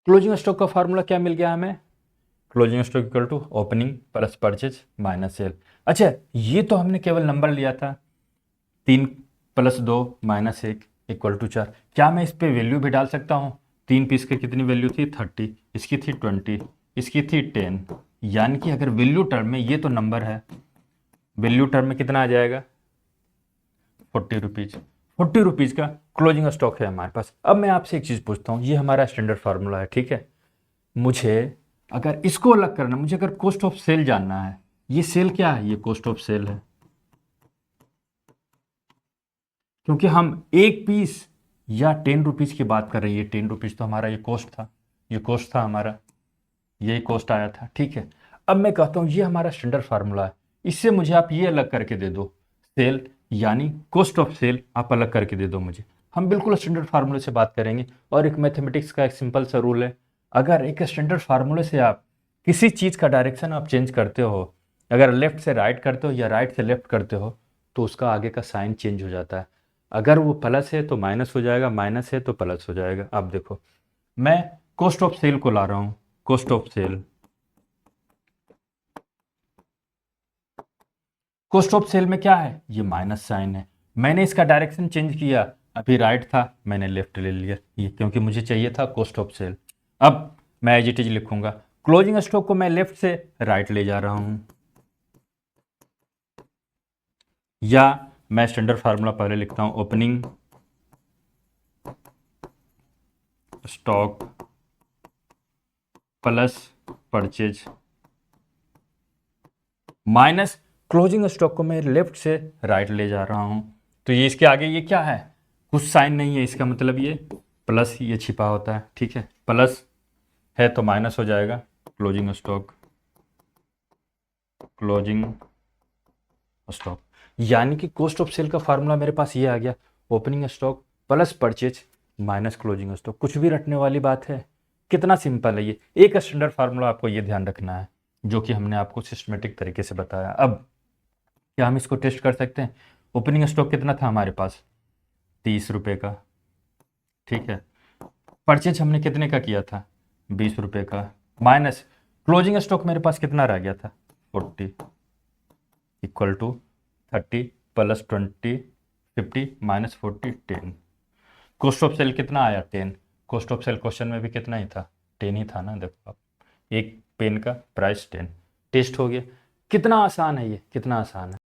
Closing stock का formula क्या मिल गया हमें? Closing stock equal to opening plus purchase minus sale. अच्छा, ये तो हमने केवल नंबर लिया था, 3+2 - 1 = 4। क्या मैं इस पे वैल्यू भी डाल सकता हूँ? 3 पीस की कितनी वैल्यू थी? 30, इसकी थी 20, इसकी थी 10। यानी कि अगर वैल्यू टर्म में, ये तो नंबर है, वैल्यू टर्म में कितना आ जाएगा? 40 रुपीज़। 40 रुपीज़ का क्लोजिंग स्टॉक है हमारे पास। अब मैं आपसे एक चीज़ पूछता हूँ, ये हमारा स्टैंडर्ड फार्मूला है, ठीक है। मुझे अगर इसको अलग करना, मुझे अगर कॉस्ट ऑफ सेल जानना है, ये सेल क्या है? ये कॉस्ट ऑफ सेल है, क्योंकि हम 1 पीस या 10 रुपीज़ की बात कर रहे हैं। ये 10 रुपीज़ तो हमारा ये कॉस्ट था, ये कॉस्ट था हमारा, यही कॉस्ट आया था, ठीक है। अब मैं कहता हूँ ये हमारा स्टैंडर्ड फार्मूला है, इससे मुझे आप ये अलग करके दे दो, सेल यानी कॉस्ट ऑफ सेल आप अलग करके दे दो मुझे। हम बिल्कुल स्टैंडर्ड फार्मूले से बात करेंगे। और एक मैथमेटिक्स का एक सिंपल सा रूल है, अगर एक स्टैंडर्ड फार्मूले से आप किसी चीज़ का डायरेक्शन आप चेंज करते हो, अगर लेफ्ट से राइट करते हो या राइट से लेफ्ट करते हो, तो उसका आगे का साइन चेंज हो जाता है। अगर वो प्लस है तो माइनस हो जाएगा, माइनस है तो प्लस हो जाएगा। आप देखो, मैं कॉस्ट ऑफ सेल को ला रहा हूँ, cost of sale, cost of sale में क्या है? ये माइनस साइन है। मैंने इसका डायरेक्शन चेंज किया, अभी राइट था, मैंने लेफ्ट ले लिया, ये क्योंकि मुझे चाहिए था कॉस्ट ऑफ सेल। अब मैं एज इट इज लिखूंगा, क्लोजिंग स्टॉक को मैं लेफ्ट से राइट ले जा रहा हूं, या मैं स्टैंडर्ड फार्मूला पहले लिखता हूं, opening stock plus purchase minus closing stock को मैं लेफ्ट से राइट ले जा रहा हूं। तो ये इसके आगे ये क्या है? कुछ साइन नहीं है, इसका मतलब ये प्लस ये छिपा होता है, ठीक है। प्लस है तो माइनस हो जाएगा, क्लोजिंग स्टॉक, क्लोजिंग स्टॉक। यानी कि कॉस्ट ऑफ सेल का फार्मूला मेरे पास ये आ गया, opening stock plus purchase minus closing stock. कुछ भी रटने वाली बात है, कितना सिंपल है ये। एक स्टैंडर्ड फार्मूला आपको ये ध्यान रखना है, जो कि हमने आपको सिस्टमेटिक तरीके से बताया। अब क्या हम इसको टेस्ट कर सकते हैं? ओपनिंग स्टॉक कितना था हमारे पास? 30 रुपये का, ठीक है। परचेज हमने कितने का किया था? 20 रुपये का, माइनस क्लोजिंग स्टॉक मेरे पास कितना रह गया था? 40 = 30 + 20 50 - 40 10। कॉस्ट ऑफ सेल कितना आया? 10। कॉस्ट ऑफ सेल क्वेश्चन में भी कितना ही था? 10 ही था ना। देखो आप, एक पेन का प्राइस 10, टेस्ट हो गया। कितना आसान है ये, कितना आसान है।